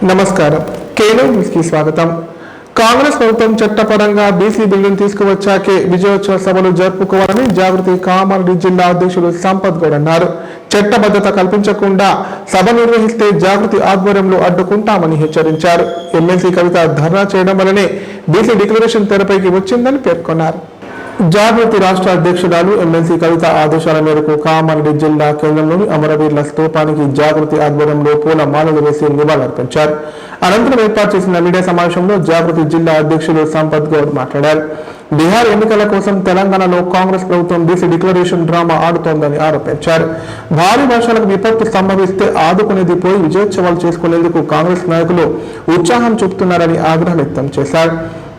నమస్కారం. కేలో న్యూస్కి స్వాగతం. కాంగ్రెస్ ప్రభుత్వం చట్టపరంగా బీసీ బిల్లును తీసుకువచ్చాకే విజయోత్సవ సభలు జరుపుకోవాలని జాగృతి కామారెడ్డి జిల్లా అధ్యక్షుడు సంపత్ గౌడ్ అన్నారు. చట్టబద్ధత కల్పించకుండా సభ నిర్వహిస్తే జాగృతి ఆధ్వర్యంలో అడ్డుకుంటామని హెచ్చరించారు. ఎమ్మెల్సీ కవిత ధర్నా చేయడం వల్లనే బీసీ డిక్లరేషన్ తెరపైకి వచ్చిందని పేర్కొన్నారు. జాగృతి రాష్ట్ర అధ్యక్షురాలు ఎమ్మెల్సీ కవిత ఆదేశాల మేరకు కామారెడ్డి జిల్లా కేంద్రంలోని అమరవీరుల స్తూపానికి జాగృతి ఆధ్వర్యంలో పూల మాలలు వేసి నివాళులర్పించారు. అనంతరం ఏర్పాటు చేసిన మీడియా సమావేశంలో జాగృతి జిల్లా అధ్యక్షులు సంపత్ గౌడ్ మాట్లాడారు. బీహార్ ఎన్నికల కోసం తెలంగాణలో కాంగ్రెస్ ప్రభుత్వం బీసీ డిక్లరేషన్ డ్రామా ఆడుతోందని ఆరోపించారు. భారీ వర్షాలకు విపత్తు సంభవిస్తే ఆదుకునేది పోయి విజయోత్సవాలు చేసుకునేందుకు కాంగ్రెస్ నాయకులు ఉత్సాహం చూపుతున్నారని ఆగ్రహం వ్యక్తం చేశారు.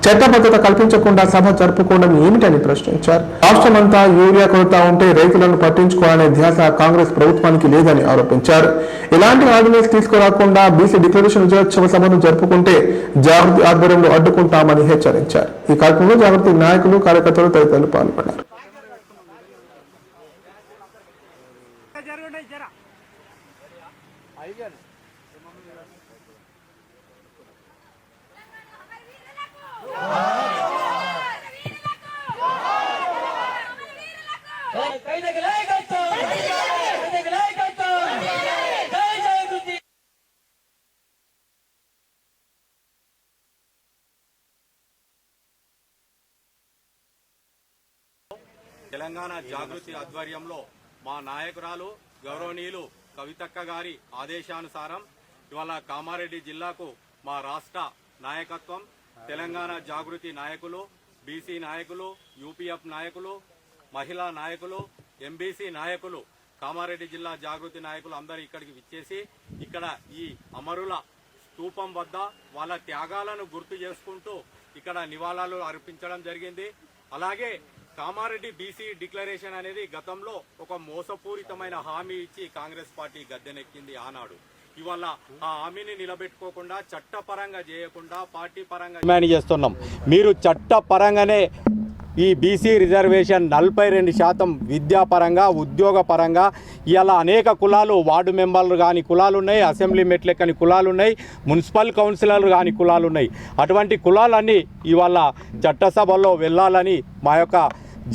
చట్టబద్ధత కల్పించకుండా సభ జరుపుకోవడం ఏమిటని ప్రశ్నించారు. రాష్ట్రమంతా యూరియా కొరత ఉంటే రైతులను పట్టించుకోవాలనే ధ్యాస కాంగ్రెస్ ప్రభుత్వానికి లేదని ఆరోపించారు. ఇలాంటి ఆర్డినెన్స్ తీసుకురాకుండా బీసీ డిక్లరేషన్ విజయోత్సవ సభను జరుపుకుంటే జాగృతి ఆధ్వర్యంలో అడ్డుకుంటామని హెచ్చరించారు. ఈ కార్యక్రమంలో జాగృతి నాయకులు, కార్యకర్తలు తదితరులు పాల్గొన్నారు. తెలంగాణ జాగృతి ఆధ్వర్యంలో మా నాయకురాలు గౌరవనీయులు కవితక్క గారి ఆదేశానుసారం ఇవాళ కామారెడ్డి జిల్లాకు మా రాష్ట్ర నాయకత్వం, తెలంగాణ జాగృతి నాయకులు, బీసీ నాయకులు, యూపీఎఫ్ నాయకులు, మహిళా నాయకులు, ఎంబీసీ నాయకులు, కామారెడ్డి జిల్లా జాగృతి నాయకులు అందరూ ఇక్కడికి విచ్చేసి ఇక్కడ ఈ అమరుల స్తూపం వద్ద వాళ్ళ త్యాగాలను గుర్తు చేసుకుంటూ ఇక్కడ నివాళులు అర్పించడం జరిగింది. అలాగే కామారెడ్డి బీసీ డిక్లరేషన్ అనేది గతంలో ఒక మోసపూరితమైన హామీ ఇచ్చి కాంగ్రెస్ పార్టీ గద్దెనెక్కింది ఆనాడు. ఇవాళ ఆ హామీని నిలబెట్టుకోకుండా చట్టపరంగా చేయకుండా పార్టీ పరంగా డిమాండ్ చేస్తున్నాం. మీరు చట్టపరంగానే ఈ బీసీ రిజర్వేషన్ 42% విద్యాపరంగా, ఉద్యోగపరంగా ఇలా అనేక కులాలు, వార్డు మెంబర్లు కాని కులాలు ఉన్నాయి, అసెంబ్లీ మెట్లెక్కని కులాలు ఉన్నాయి, మున్సిపల్ కౌన్సిలర్లు కాని కులాలు ఉన్నాయి. అటువంటి కులాలన్నీ ఇవాళ చట్టసభల్లో వెళ్ళాలని మా యొక్క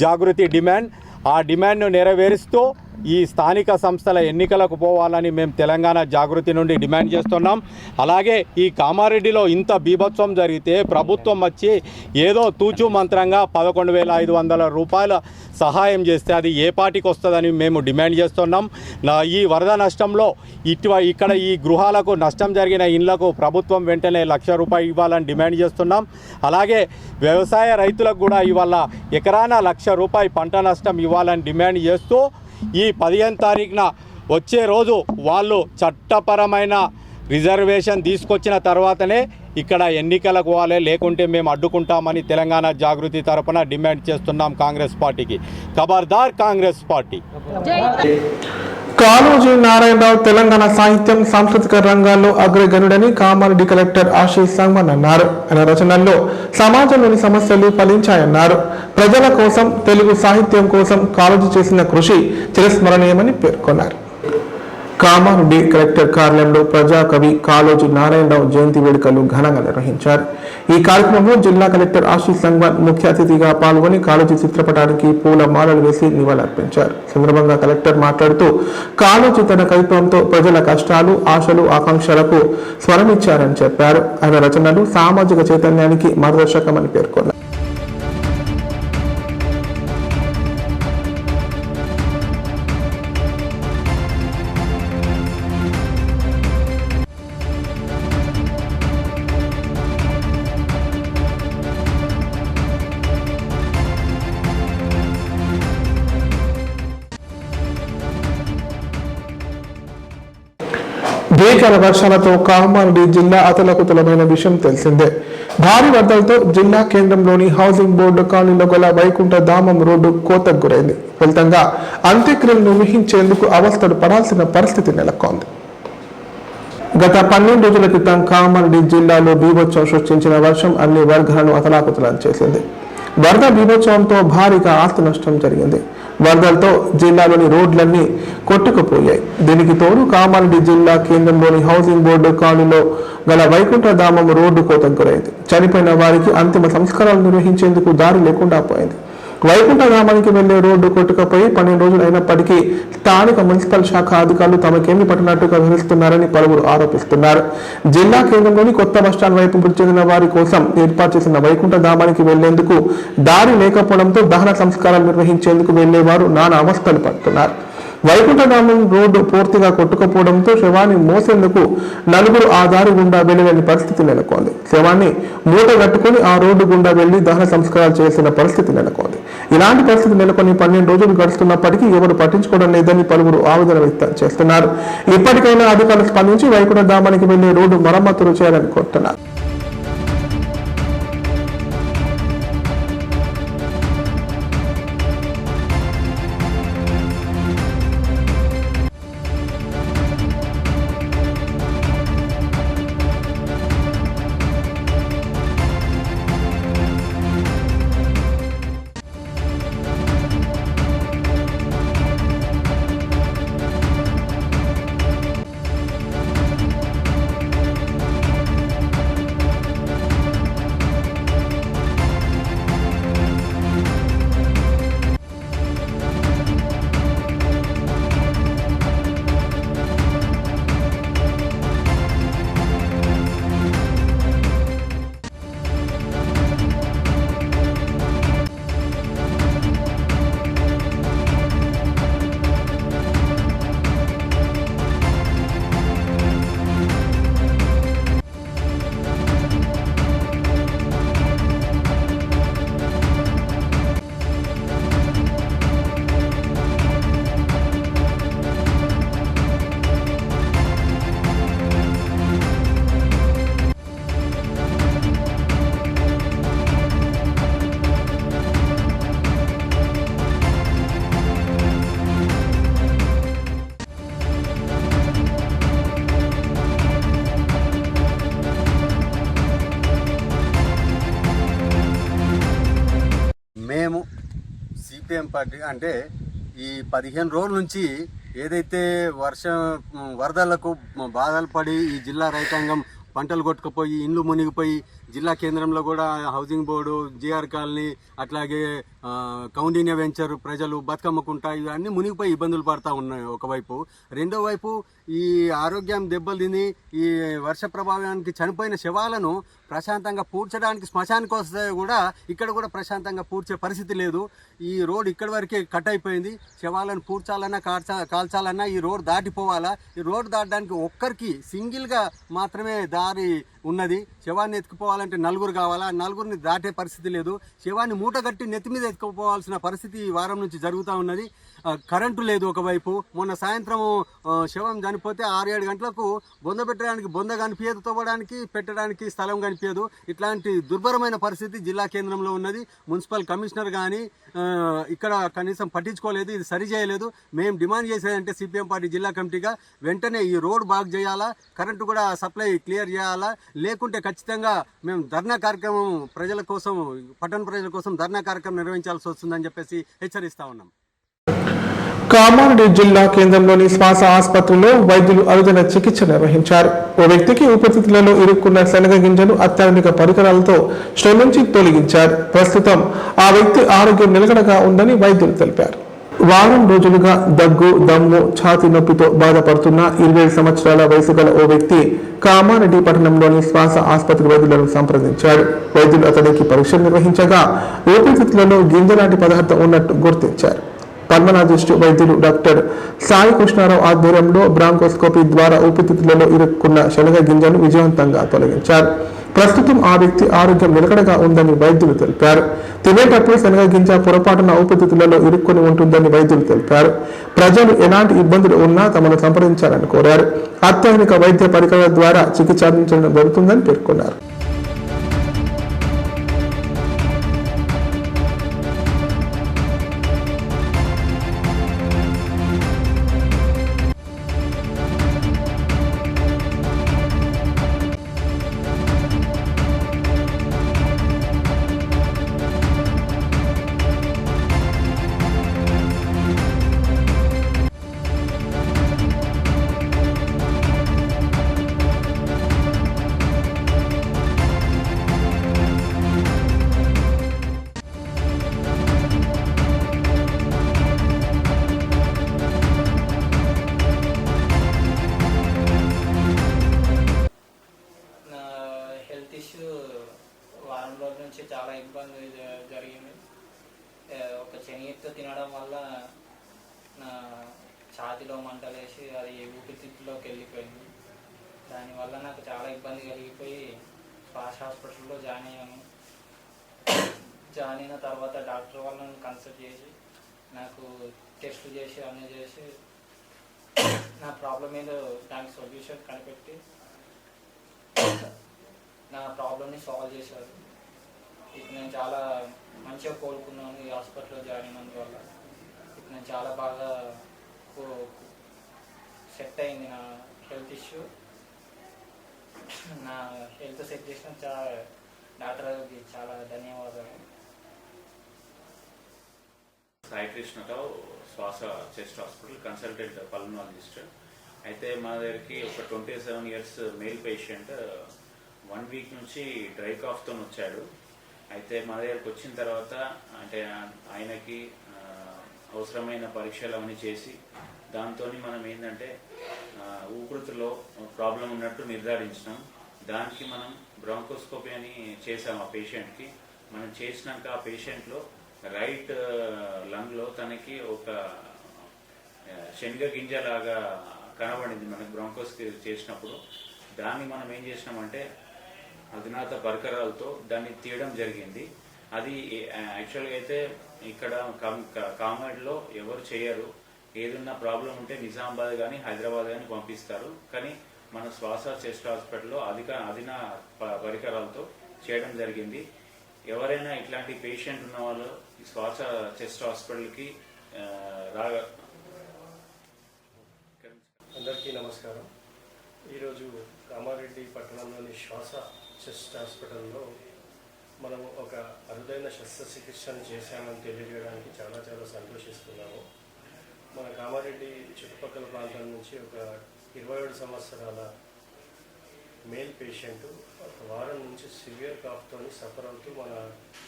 జాగృతి డిమాండ్. ఆ డిమాండ్ను నెరవేరుస్తూ ఈ స్థానిక సంస్థల ఎన్నికలకు పోవాలని మేము తెలంగాణ జాగృతి నుండి డిమాండ్ చేస్తున్నాం. అలాగే ఈ కామారెడ్డిలో ఇంత బీభత్సం జరిగితే ప్రభుత్వం వచ్చి ఏదో తూచు మంత్రంగా 11,500 రూపాయల సహాయం చేస్తే అది ఏ పార్టీకి వస్తుందని మేము డిమాండ్ చేస్తున్నాం. ఈ వరద నష్టంలో ఇక్కడ ఈ గృహాలకు నష్టం జరిగిన ఇళ్లకు ప్రభుత్వం వెంటనే ₹1,00,000 ఇవ్వాలని డిమాండ్ చేస్తున్నాం. అలాగే వ్యవసాయ రైతులకు కూడా ఇవాళ ఎకరాన ₹1,00,000 పంట నష్టం ఇవ్వాలని డిమాండ్ చేస్తూ ఈ 15 తారీఖున వచ్చే రోజు వాళ్ళు చట్టపరమైన రిజర్వేషన్ తీసుకొచ్చిన తర్వాతనే ఇక్కడ ఎన్నికలకు పోవాలి, లేకుంటే మేము అడ్డుకుంటామని తెలంగాణ జాగృతి తరపున డిమాండ్ చేస్తున్నాం కాంగ్రెస్ పార్టీకి. ఖబర్దార్ కాంగ్రెస్ పార్టీ. కాళోజీ నారాయణరావు తెలంగాణ సాహిత్యం, సాంస్కృతిక రంగాల్లో అగ్రగణుడని కామారెడ్డి కలెక్టర్ ఆశీష్ సంగ్మన్ అన్నారు. ఆయన రచనల్లో సమాజంలోని సమస్యలు ఫలించాయన్నారు. ప్రజల కోసం, తెలుగు సాహిత్యం కోసం కాళోజీ చేసిన కృషి చిరస్మరణీయమని పేర్కొన్నారు. కామారెడ్డి కలెక్టర్ కార్యాలయంలో ప్రజాకవి కాళోజీ నారాయణరావు జయంతి వేడుకలు ఘనంగా నిర్వహించారు. ఈ కార్యక్రమంలో జిల్లా కలెక్టర్ ఆశీష్ సంగ్మన్ ముఖ్య అతిథిగా పాల్గొని కాళోజీ చిత్రపటానికి పూల మాలలు వేసి నివాళులర్పించారు. సందర్భంగా కలెక్టర్ మాట్లాడుతూ కాళోజీ తన కవిత్వంతో ప్రజల కష్టాలు, ఆశలు, ఆకాంక్షలకు స్వరమిచ్చారని చెప్పారు. ఆయన రచనలు సామాజిక చైతన్యానికి మార్గదర్శకమని పేర్కొన్నారు. భీకర వర్షాలతో కామారెడ్డి జిల్లా అతలకుతలమైన విషయం తెలిసిందే. భారీ వరదలతో జిల్లా కేంద్రంలోని హౌసింగ్ బోర్డు కాలనీలో గల వైకుంఠ ధామం రోడ్డు కోతకు గురైంది. ఫలితంగా అంత్యక్రియలు నిర్వహించేందుకు అవస్థలు పడాల్సిన పరిస్థితి నెలకొంది. గత 12 రోజుల క్రితం కామారెడ్డి జిల్లాలో బీభత్సం సృష్టించిన వర్షం అన్ని వర్గాలను అతలాకుతలం చేసింది. వరద బీభత్సవంతో భారీగా ఆస్తి నష్టం జరిగింది. వరదలతో జిల్లాలోని రోడ్లన్నీ కొట్టుకుపోయాయి. దీనికి తోడు కామారెడ్డి జిల్లా కేంద్రంలోని హౌసింగ్ బోర్డు కాలనీలో గల వైకుంఠధామం రోడ్డు కోతకు గురైంది. చనిపోయిన వారికి అంతిమ సంస్కారాలు నిర్వహించేందుకు దారి లేకుండా పోయింది. వైకుంఠధామానికి వెళ్లే రోడ్డు కొట్టుకుపోయి 12 రోజులు అయినప్పటికీ స్థానిక మున్సిపల్ శాఖ అధికారులు తమకేమీ పట్టినట్టుగా వివరిస్తున్నారని పలువురు ఆరోపిస్తున్నారు. జిల్లా కేంద్రంలోని కొత్త బస్టాండ్ వైపు మృతి చెందిన వారి కోసం ఏర్పాటు చేసిన వైకుంఠధామానికి వెళ్లేందుకు దారి లేకపోవడంతో దహన సంస్కారాలు నిర్వహించేందుకు వెళ్లేవారు నానా అవస్థలు పడుతున్నారు. వైకుంఠధామం రోడ్డు పూర్తిగా కొట్టుకుపోవడంతో శవాన్ని మోసేందుకు నలుగురు ఆ దారి గుండా వెళ్లలేని పరిస్థితి నెలకొంది. శవాన్ని మూట కట్టుకుని ఆ రోడ్డు గుండా వెళ్లి దహన సంస్కారాలు చేయాల్సిన పరిస్థితి నెలకొంది. ఇలాంటి పరిస్థితి నెలకొని 12 రోజులు గడుస్తున్నప్పటికీ ఎవరు పట్టించుకోవడం లేదని పలువురు ఆవేదన వ్యక్తం చేస్తున్నారు. ఇప్పటికైనా అధికారులు స్పందించి వైకుంఠధామానికి వెళ్లే రోడ్డు మరమ్మతులు చేయాలని కోరుతున్నారు. మేము సిపిఎం పార్టీ అంటే ఈ 15 రోజుల నుంచి ఏదైతే వరదలకు బాధలు పడి ఈ జిల్లా రైతాంగం పంటలు కొట్టుకుపోయి ఇండ్లు మునిగిపోయి జిల్లా కేంద్రంలో కూడా హౌసింగ్ బోర్డు జిఆర్ కాలనీ అట్లాగే కౌండిన్య వెంచర్ ప్రజలు బతుకమ్మకుంటా ఇవన్నీ మునిగిపోయి ఇబ్బందులు పడతా ఉన్నాయి ఒకవైపు. రెండో వైపు ఈ ఆరోగ్యం దెబ్బలు తిని ఈ వర్ష ప్రభావానికి చనిపోయిన శవాలను ప్రశాంతంగా పూడ్చడానికి శ్మశానికి వస్తే కూడా ఇక్కడ కూడా ప్రశాంతంగా పూడ్చే పరిస్థితి లేదు. ఈ రోడ్ ఇక్కడి వరకే కట్ అయిపోయింది. శవాలను పూడ్చాలన్నా కాల్చాలన్నా ఈ రోడ్ దాటిపోవాలా. ఈ రోడ్ దాటడానికి ఒక్కరికి సింగిల్గా మాత్రమే దారి ఉన్నది. శవాన్ని ఎత్తుకుపోవాలంటే నలుగురు కావాలా, నలుగురిని దాటే పరిస్థితి లేదు. శవాన్ని మూటగట్టి నెత్తి మీద ఎత్తుకుపోవాల్సిన పరిస్థితి ఈ వారం నుంచి జరుగుతూ ఉన్నది. కరెంటు లేదు ఒకవైపు. మొన్న సాయంత్రం శవం చనిపోతే 6-7 గంటలకు బొంద పెట్టడానికి బొంద కనిపించదు, తవ్వడానికి పెట్టడానికి స్థలం కనిపించదు. ఇట్లాంటి దుర్భరమైన పరిస్థితి జిల్లా కేంద్రంలో ఉన్నది. మున్సిపల్ కమిషనర్ కానీ ఇక్కడ కనీసం పట్టించుకోలేదు, ఇది సరి చేయలేదు. మేము డిమాండ్ చేసేదంటే సిపిఎం పార్టీ జిల్లా కమిటీగా వెంటనే ఈ రోడ్ బాగు చేయాలా, కరెంటు కూడా సప్లై క్లియర్ చేయాలా, లేకుంటే ఖచ్చితంగా మేము ధర్నా కార్యక్రమం ప్రజల కోసం, పట్టణ ప్రజల కోసం ధర్నా కార్యక్రమం నిర్వహించాల్సి వస్తుందని చెప్పేసి హెచ్చరిస్తా ఉన్నాం. కామారెడ్డి జిల్లా కేంద్రంలోని శ్వాస ఆసుపత్రిలో వైద్యులు అరుదైన చికిత్స నిర్వహించారు. ఓ వ్యక్తికి ఊపిరితిత్తులలో ఇరుక్కున్న శనగ గింజలు అత్యాధునిక పరికరాలతో శ్రమ నుంచి తొలగించారు. ప్రస్తుతం ఆ వ్యక్తి ఆరోగ్యం నిలకడగా ఉందని వైద్యులు తెలిపారు. వారం రోజులుగా దగ్గు, దమ్ము, ఛాతీ నొప్పితో బాధపడుతున్న 20 సంవత్సరాల వయసు గల ఓ వ్యక్తి కామారెడ్డి పట్టణంలోని శ్వాస ఆసుపత్రి వైద్యులను సంప్రదించాడు. వైద్యులు అతనికి పరీక్షలు నిర్వహించగా ఊపిరితిత్తులలో గింజలాంటి పదార్థం ఉన్నట్టు గుర్తించారు. పల్మనాలజిస్టు వైద్యులు డాక్టర్ సాయి కృష్ణారావు ఆధ్వర్యంలో బ్రాంకోస్కోపీ ద్వారా ఊపిరితిత్తులలో ఇరుక్కున్న శనగ గింజను విజయవంతంగా తొలగించారు. ప్రస్తుతం ఆ వ్యక్తి ఆరోగ్యం నిలకడగా ఉందని వైద్యులు తెలిపారు. తినేటప్పుడు శనగ గింజ పొరపాటున ఊపిరితిత్తులలో ఇరుక్కొని ఉంటుందని వైద్యులు తెలిపారు. ప్రజలు ఎలాంటి ఇబ్బందులు ఉన్నా తమను సంప్రదించాలని కోరారు. అత్యాధునిక వైద్య పరికరాల ద్వారా చికిత్స అందించడం జరుగుతుందని పేర్కొన్నారు. కడుపులో మంటలేసి అది ఊపిరితిత్తులోకి వెళ్ళిపోయింది. దానివల్ల నాకు చాలా ఇబ్బంది కలిగిపోయి స్పాష్ హాస్పిటల్లో జాయిన్ అయ్యాను. జాయిన్ అయిన తర్వాత డాక్టర్ వాళ్ళని కన్సల్ట్ చేసి నాకు టెస్టులు చేసి అన్నీ చేసి నా ప్రాబ్లం ఏదో దానికి సొల్యూషన్ కనిపెట్టి నా ప్రాబ్లమ్ని సాల్వ్ చేశారు. ఇప్పుడు నేను చాలా మంచిగా కోలుకున్నాను ఈ హాస్పిటల్లో జాయిన్ అయినందువల్ల. ఇప్పుడు నేను చాలా బాగా సెట్ అయింది నా హెల్త్ ఇష్యూ. నా హెల్త్ సెట్ చేసిన డాక్టర్ గారికి చాలా ధన్యవాదాలు. సాయి కృష్ణరావు, శ్వాస చెస్ట్ హాస్పిటల్ కన్సల్టెంట్ పల్మనాలజిస్ట్. అయితే మా దగ్గరికి ఒక 27 ఇయర్స్ మేల్ పేషెంట్ 1 వీక్ నుంచి డ్రై కాఫ్తో వచ్చాడు. అయితే మా దగ్గరకు వచ్చిన తర్వాత అంటే ఆయనకి అవసరమైన పరీక్షలు అవన్నీ చేసి దాంతో మనం ఏంటంటే ఊపిరితిత్తులో ప్రాబ్లం ఉన్నట్టు నిర్ధారించినాం. దానికి మనం బ్రాంకోస్కోపీ అని చేసాం ఆ పేషెంట్కి. మనం చేసినాక ఆ పేషెంట్లో రైట్ లంగ్లో తనకి ఒక శనగ గింజలాగా కనబడింది మనకు బ్రాంకోస్కోపీ చేసినప్పుడు. దాన్ని మనం ఏం చేసినామంటే అధునాత పరికరాలతో దాన్ని తీయడం జరిగింది. అది యాక్చువల్గా అయితే ఇక్కడ కామారెడ్డిలో ఎవరు చేయరు. ఏదన్నా ప్రాబ్లం ఉంటే నిజామాబాద్ కానీ హైదరాబాద్ కానీ పంపిస్తారు. కానీ మన శ్వాస చెస్ట్ హాస్పిటల్లో అధిన పరికరాలతో చేయడం జరిగింది. ఎవరైనా ఇట్లాంటి పేషెంట్ ఉన్న వాళ్ళు ఈ శ్వాస చెస్ట్ హాస్పిటల్కి రాగా. అందరికీ నమస్కారం. ఈరోజు కామారెడ్డి పట్టణంలోని శ్వాస చెస్ట్ హాస్పిటల్లో మనము ఒక అరుదైన శస్త్రచికిత్సను చేశామని తెలియజేయడానికి చాలా చాలా సంతోషిస్తున్నాము. మన కామారెడ్డి చుట్టుపక్కల ప్రాంతం నుంచి ఒక 27 సంవత్సరాల మేల్ పేషెంట్ ఒక వారం నుంచి సివియర్ కాఫ్తో సఫర్ అవుతూ మన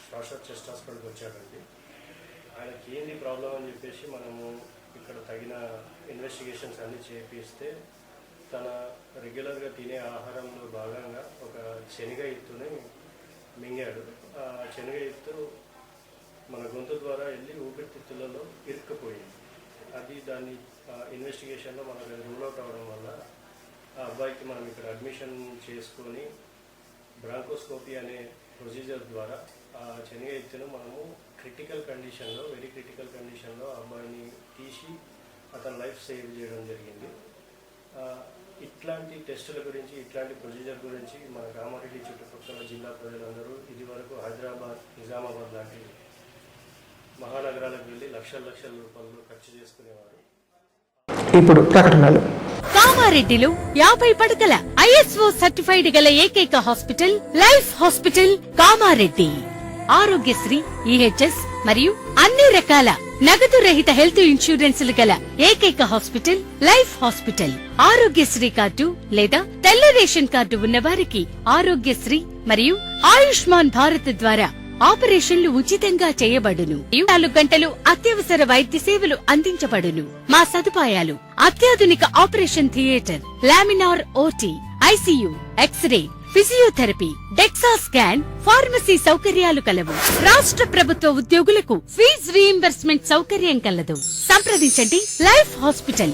శ్వాస చెస్ట్ హాస్పిటల్కి వచ్చాడండి. ఆయనకి ఏంది ప్రాబ్లం అని చెప్పేసి మనము ఇక్కడ తగిన ఇన్వెస్టిగేషన్స్ అన్నీ చేపిస్తే తన రెగ్యులర్గా తినే ఆహారంలో భాగంగా ఒక శనగ ఇత్తుని మింగాడు. ఆ శనగ ఇత్తు మన గొంతు ద్వారా వెళ్ళి ఊపిరితిత్తులలో ఇరుక్కుపోయింది. అది దాన్ని ఇన్వెస్టిగేషన్లో మనకు రూల్ అవుట్ అవ్వడం వల్ల ఆ అబ్బాయికి మనం ఇక్కడ అడ్మిషన్ చేసుకొని బ్రాంకోస్కోపీ అనే ప్రొసీజర్ ద్వారా ఆ శనగ ఇత్తును మనము క్రిటికల్ కండిషన్లో వెరీ క్రిటికల్ కండిషన్లో ఆ అబ్బాయిని తీసి అతని లైఫ్ సేవ్ చేయడం జరిగింది. ఇట్లాంటి టెస్టుల గురించి ఇట్లాంటి ప్రొసీజర్ గురించి మన కామారెడ్డి చుట్టుపక్కల జిల్లా ప్రజలందరూ ఇదివరకు హైదరాబాద్, నిజామాబాద్ లాంటి మహానగరాలకు వెళ్ళి లక్షల రూపాయలు ఖర్చు చేసుకునేవారు. ఇప్పుడు ప్రకటనలు. కామారెడ్డిలో 50 పడకల ISO సర్టిఫైడ్ గల ఏకైక hospital life hospital Kamareddy. Aarogyasri, EHS మరియు అన్ని రకాల నగదు రహిత హెల్త్ ఇన్సూరెన్సులు గల ఏకైక hospital life hospital. Aarogyasri card లేదా తెల్ల రేషన్ కార్డు ఉన్న వారికి ఆరోగ్యశ్రీ మరియు ఆయుష్మాన్ భారత్ ద్వారా ఆపరేషన్లు ఉచితంగా చేయబడును. 24 గంటలు అత్యవసర వైద్య సేవలు అందించబడును. మా సదుపాయాలు: అత్యాధునిక operation theatre, laminar OT, ICU, X ray, physiotherapy, DEXA scan, pharmacy సౌకర్యాలు కలవు. రాష్ట్ర ప్రభుత్వ ఉద్యోగులకు ఫీజు రీయింబర్స్మెంట్ సౌకర్యం కలదు. సంప్రదించండి లైఫ్ హాస్పిటల్.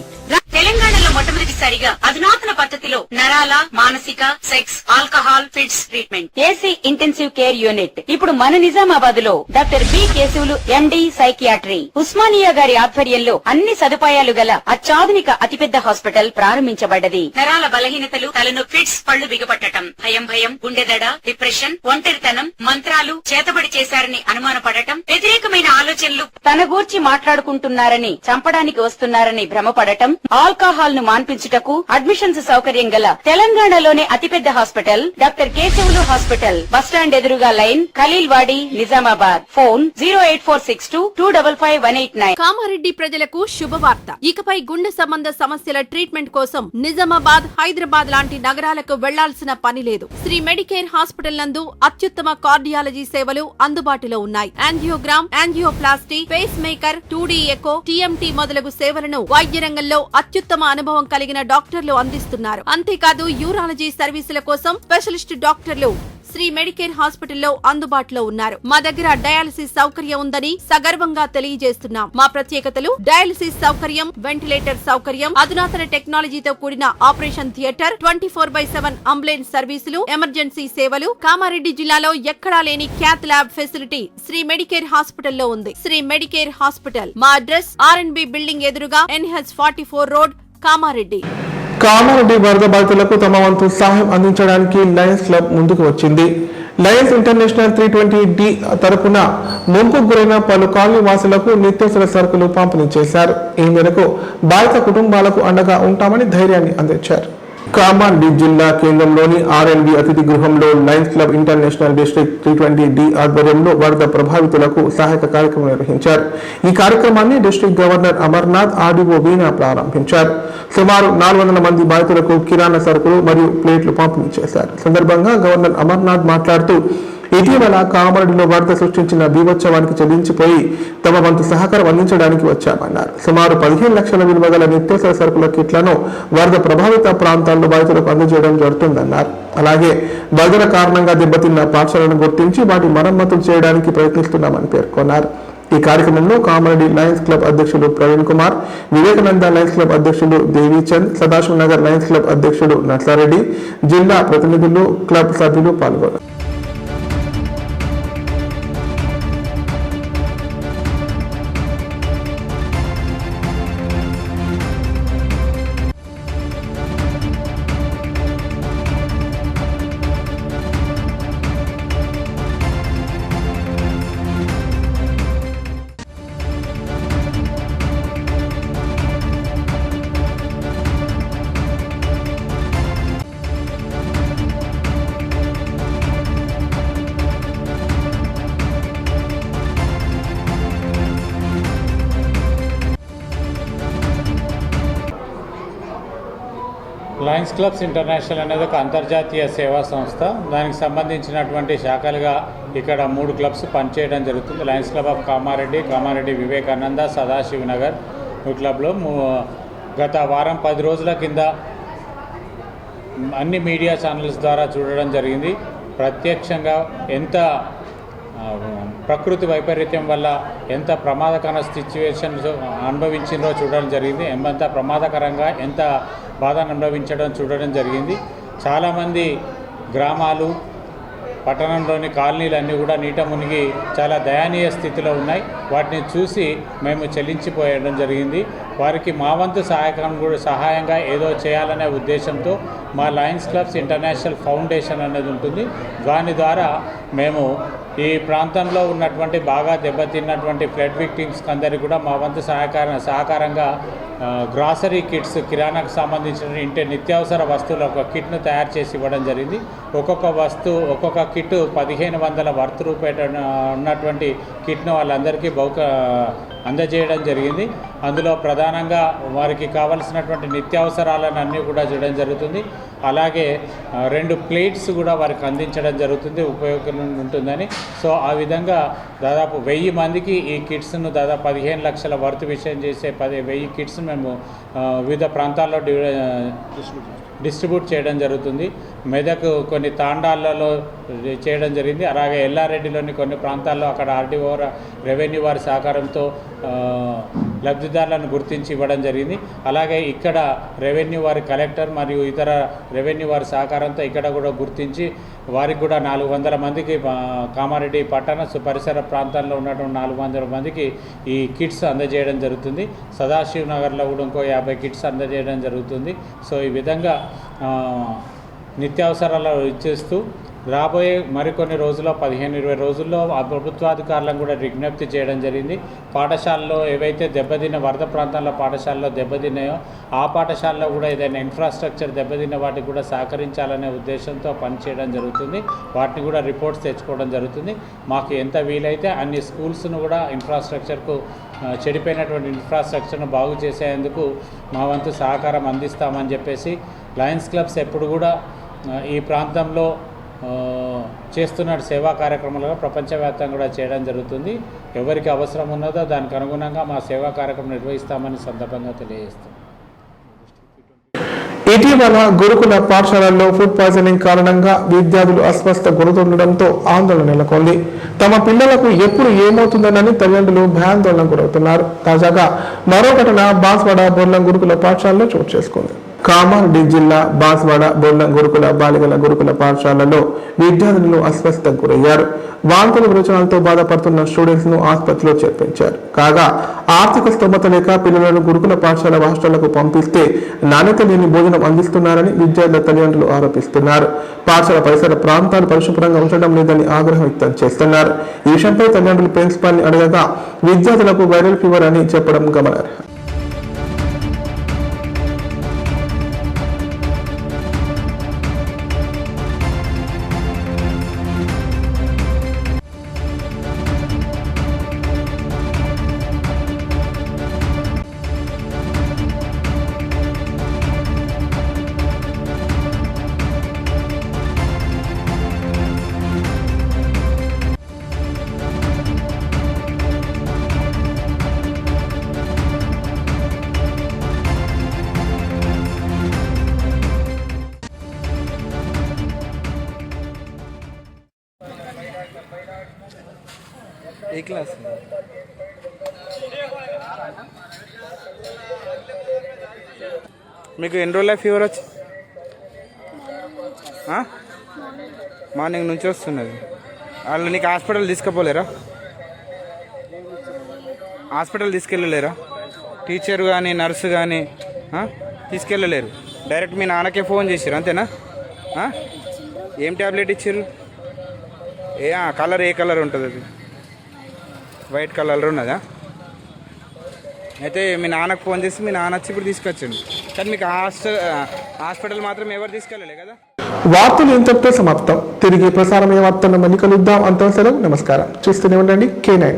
తెలంగాణలో మొట్టమొదటిసారిగా అధునాతన పద్ధతిలో నరాల, మానసిక, sex, alcohol, fits treatment, AC intensive care unit ఇప్పుడు మన నిజామాబాద్ లో doctor B Keshavulu MD psychiatry, Osmania గారి ఆధ్వర్యంలో అన్ని సదుపాయాలు గల అత్యాధునిక అతిపెద్ద హాస్పిటల్ ప్రారంభించబడ్డది. నరాల బలహీనతలు, తలనొప్పి, ఫిట్స్, పళ్లు బిగపట్టడం, భయం, గుండెదడ, డిప్రెషన్, ఒంటరితనం, మంత్రాలు చేతబడి చేశారని అనుమానపడటం, వ్యతిరేకమైన ఆలోచనలు, తన గూర్చి మాట్లాడుకుంటున్నారని, చంపడానికి వస్తున్నారని భ్రమపడటం, ఆల్కహాల్ ను మాన్పించుటకు అడ్మిషన్స్ సౌకర్యం గల తెలంగాణలోనే అతిపెద్ద hospital doctor Keshavulu hospital, bus stand ఎదురుగా లైన్, ఖలీల్వాడి, నిజామాబాద్. ఫోన్ 08462255189. కామారెడ్డి ప్రజలకు శుభవార్త. ఇకపై గుండె సంబంధ సమస్యల ట్రీట్మెంట్ కోసం నిజామాబాద్, హైదరాబాద్ లాంటి నగరాలకు వెళ్లాల్సిన పని లేదు. శ్రీ మెడికేర్ హాస్పిటల్ నందు అత్యుత్తమ కార్డియాలజీ సేవలు అందుబాటులో ఉన్నాయి. Angiogram, angioplasty, pacemaker, 2D echo, TMT మొదలగు సేవలను వైద్య రంగంలో అత్యుత్తమ అనుభవం కలిగిన డాక్టర్లు అందిస్తున్నారు. అంతేకాదు యూరాలజీ సర్వీసుల కోసం స్పెషలిస్ట్ డాక్టర్లు శ్రీ మెడికేర్ హాస్పిటల్లో అందుబాటులో ఉన్నారు. మా దగ్గర డయాలసిస్ సౌకర్యం ఉందని సగర్వంగా తెలియజేస్తున్నాం. మా ప్రత్యేకతలు డయాలసిస్ సౌకర్యం, వెంటిలేటర్ సౌకర్యం, అధునాతన టెక్నాలజీతో కూడిన ఆపరేషన్ థియేటర్, 24/7 అంబులెన్స్ సర్వీసులు, ఎమర్జెన్సీ సేవలు. కామారెడ్డి జిల్లాలో ఎక్కడా లేని cath lab facility Sri Medicare హాస్పిటల్లో ఉంది. శ్రీ మెడికేర్ హాస్పిటల్ మా అడ్రస్ R&B బిల్డింగ్ ఎదురుగా NH44 రోడ్, కామారెడ్డి. కామారెడ్డి వరద బాధితులకు తమ వంతు సహాయం అందించడానికి లయన్స్ క్లబ్ ముందుకు వచ్చింది. లయన్స్ ఇంటర్నేషనల్ 320D తరపున ముంపుకు గురైన పలు కాలనీ వాసులకు నిత్యావసర సరుకులు పంపిణీ చేశారు. ఈ మేరకు బాధిత కుటుంబాలకు అండగా ఉంటామని ధైర్యాన్ని అందించారు. కామారెడ్డి జిల్లా కేంద్రంలోని R&B అతిథి గృహంలో Lions club international district 320D ఆధ్వర్యంలో వరద ప్రభావితులకు సహాయక కార్యక్రమం నిర్వహించారు. ఈ కార్యక్రమాన్ని డిస్ట్రిక్ట్ గవర్నర్ అమర్నాథ్, ఆర్డీఓ వీణా ప్రారంభించారు. సుమారు 400 మంది బాధితులకు కిరాణా సరుకులు మరియు ప్లేట్లు పంపిణీ చేశారు. సందర్భంగా గవర్నర్ అమర్నాథ్ మాట్లాడుతూ, ఇటీవల కామారెడ్డిలో వరద సృష్టించిన బీభత్సవానికి చెల్లించిపోయి తమ వంతు సహకారం అందించడానికి వచ్చామన్నారు. సుమారు 15 లక్షల విలువ గల నిత్యావసర సరుకుల కిట్లను వరద ప్రభావిత ప్రాంతాల్లో బాధితులకు అందజేయడం జరుగుతుందన్నారు. అలాగే వరదల కారణంగా దెబ్బతిన్న పాఠశాలను గుర్తించి వాటి మరమ్మతులు చేయడానికి ప్రయత్నిస్తున్నామని పేర్కొన్నారు. ఈ కార్యక్రమంలో కామారెడ్డి లయన్స్ క్లబ్ అధ్యక్షుడు ప్రవీణ్ కుమార్, వివేకానంద లయన్స్ క్లబ్ అధ్యక్షుడు దేవీచంద్, సదాశివ్ నగర్ లయన్స్ క్లబ్ అధ్యక్షుడు నర్సారెడ్డి, జిల్లా ప్రతినిధులు, క్లబ్ సభ్యులు పాల్గొన్నారు. లయన్స్ క్లబ్స్ ఇంటర్నేషనల్ అనేది ఒక అంతర్జాతీయ సేవా సంస్థ. దానికి సంబంధించినటువంటి శాఖలుగా ఇక్కడ 3 క్లబ్స్ పనిచేయడం జరుగుతుంది. Lions club of Kamareddy, Kamareddy Vivekananda, Sadashiv Nagar క్లబ్లో గత వారం 10 రోజుల కింద అన్ని మీడియా ఛానల్స్ ద్వారా చూడడం జరిగింది. ప్రత్యక్షంగా ఎంత ప్రకృతి వైపరీత్యం వల్ల ఎంత ప్రమాదకర సిచ్యువేషన్స్ అనుభవించిందో చూడడం జరిగింది. ఎంత ప్రమాదకరంగా ఎంత బాధను అనుభవించడం చూడడం జరిగింది. చాలామంది గ్రామాలు, పట్టణంలోని కాలనీలన్నీ కూడా నీట మునిగి చాలా దయనీయ స్థితిలో ఉన్నాయి. వాటిని చూసి మేము చెల్లించిపోయడం జరిగింది. వారికి మా వంతు సహాయంగా ఏదో చేయాలనే ఉద్దేశంతో మా లయన్స్ క్లబ్స్ ఇంటర్నేషనల్ ఫౌండేషన్ అనేది ఉంటుంది. దాని ద్వారా మేము ఈ ప్రాంతంలో ఉన్నటువంటి బాగా దెబ్బతిన్నటువంటి ఫ్లడ్ విక్టిమ్స్కి అందరికీ కూడా మా వంతు సహకారంగా గ్రాసరీ కిట్స్, కిరాణాకు సంబంధించిన ఇంటి నిత్యావసర వస్తువుల ఒక కిట్ను తయారు చేసి ఇవ్వడం జరిగింది. ఒక్కొక్క కిట్ 1500 వర్త్ రూపాయలు ఉన్నటువంటి కిట్ను వాళ్ళందరికీ అందజేయడం జరిగింది. అందులో ప్రధానంగా వారికి కావలసినటువంటి నిత్యావసరాలను అన్నీ కూడా చేయడం జరుగుతుంది. అలాగే 2 ప్లేట్స్ కూడా వారికి అందించడం జరుగుతుంది, ఉపయోగం ఉంటుందని. సో ఆ విధంగా దాదాపు 1000 మందికి ఈ కిట్స్ను దాదాపు 15 లక్షల వర్త్ విషయం చేసే 1000 కిట్స్ మేము వివిధ ప్రాంతాల్లో డిస్ట్రిబ్యూట్ చేయడం జరుగుతుంది. మెదక్ కొన్ని తాండాలలో చేయడం జరిగింది. అలాగే ఎల్లారెడ్డిలోని కొన్ని ప్రాంతాల్లో అక్కడ ఆర్టీఓ రెవెన్యూ వారి సహకారంతో లబ్ధిదారులను గుర్తించి ఇవ్వడం జరిగింది. అలాగే ఇక్కడ రెవెన్యూ వారి కలెక్టర్ మరియు ఇతర రెవెన్యూ వారి సహకారంతో ఇక్కడ కూడా గుర్తించి వారికి కూడా 400 మందికి కామారెడ్డి పట్టణ పరిసర ప్రాంతాల్లో ఉన్నటువంటి 400 మందికి ఈ కిట్స్ అందజేయడం జరుగుతుంది. సదాశివ్ నగర్లో కూడా ఇంకో 50 కిట్స్ అందజేయడం జరుగుతుంది. సో ఈ విధంగా నిత్యావసరాలు ఇచ్చేస్తూ రాబోయే మరికొన్ని రోజుల్లో 15-20 రోజుల్లో ఆ ప్రభుత్వాధికారులను కూడా విజ్ఞప్తి చేయడం జరిగింది. పాఠశాలలో ఏవైతే దెబ్బతిన్న వరద ప్రాంతాల్లో పాఠశాలలో దెబ్బతిన్నాయో ఆ పాఠశాలలో కూడా ఏదైనా ఇన్ఫ్రాస్ట్రక్చర్ దెబ్బతిన్న వాటికి కూడా సహకరించాలనే ఉద్దేశంతో పనిచేయడం జరుగుతుంది. వాటిని కూడా రిపోర్ట్స్ తెచ్చుకోవడం జరుగుతుంది. మాకు ఎంత వీలైతే అన్ని స్కూల్స్ను కూడా ఇన్ఫ్రాస్ట్రక్చర్కు చెడిపోయినటువంటి ఇన్ఫ్రాస్ట్రక్చర్ను బాగు చేసేందుకు మా వంతు సహకారం అందిస్తామని చెప్పేసి లయన్స్ క్లబ్స్ ఎప్పుడు కూడా ఈ ప్రాంతంలో చేస్తున్న సేవా కార్యక్రమాలుగా ప్రపంచవ్యాప్తంగా కూడా చేయడం జరుగుతుంది. ఎవరికి అవసరం ఉన్నదో దానికి అనుగుణంగా మా సేవా కార్యక్రమం నిర్వహిస్తామని సందర్భంగా తెలియజేస్తాం. ఇటీవల గురుకుల పాఠశాలల్లో ఫుడ్ పాయిజనింగ్ కారణంగా విద్యార్థులు అస్వస్థ గురతుండడంతో ఆందోళన నెలకొంది. తమ పిల్లలకు ఎప్పుడు ఏమవుతుందనని తల్లిదండ్రులు భయాందోళన గురవుతున్నారు. తాజాగా మరో ఘటన బాన్స్వాడ బొర్లం గురుకుల పాఠశాలలో చోటు చేసుకుంది. కామారెడ్డి జిల్లా బాన్స్వాడ బొర్లం గురుకుల బాలికల గురుకుల పాఠశాలలో విద్యార్థులు అస్వస్థతకు గురయ్యారు. వాంతుల విరోచనాలతో బాధపడుతున్న స్టూడెంట్స్ ను ఆసుపత్రిలో చేర్పించారు. కాగా ఆర్థిక స్తోమత లేక పిల్లలను గురుకుల పాఠశాల హాస్టళ్లకు పంపిస్తే నాణ్యత లేని భోజనం అందిస్తున్నారని విద్యార్థుల తల్లిదండ్రులు ఆరోపిస్తున్నారు. పాఠశాల పరిసర ప్రాంతాలు పరిశుభ్రంగా ఉంచడం లేదని ఆగ్రహం వ్యక్తం చేస్తున్నారు. ఈ విషయంపై తల్లిదండ్రులు ప్రిన్సిపాల్ ని అడగగా విద్యార్థులకు వైరల్ ఫీవర్ అని చెప్పడం గమనార్హం. ఏ క్లాస్? మీకు ఎన్ని రోజుల ఫీవర్ వచ్చి? మార్నింగ్ నుంచి వస్తున్నది. వాళ్ళు నీకు హాస్పిటల్ తీసుకుపోలేరా? హాస్పిటల్ తీసుకెళ్ళలేరా? టీచర్ కానీ నర్సు కానీ తీసుకెళ్ళలేరు. డైరెక్ట్ మీ నాన్నకే ఫోన్ చేసారు అంతేనా? ఏం ట్యాబ్లెట్ ఇచ్చారు? కలర్ ఏ కలర్ ఉంటుంది? అది వైట్ కలర్ ఉన్నదా? అయితే మీ నాన్నకు ఫోన్ చేసి మీ నాన్న వచ్చి ఇప్పుడు తీసుకొచ్చండి. కానీ మీకు హాస్పిటల్ మాత్రం ఎవరు తీసుకెళ్ళలే కదా. వార్తలు ఇంతటితో సమాప్తం. తిరిగి ప్రసారమయ్యే వార్తలను మళ్ళీ కలుద్దాం. అంత సెలవు. నమస్కారం. చూస్తూనే ఉండండి K9.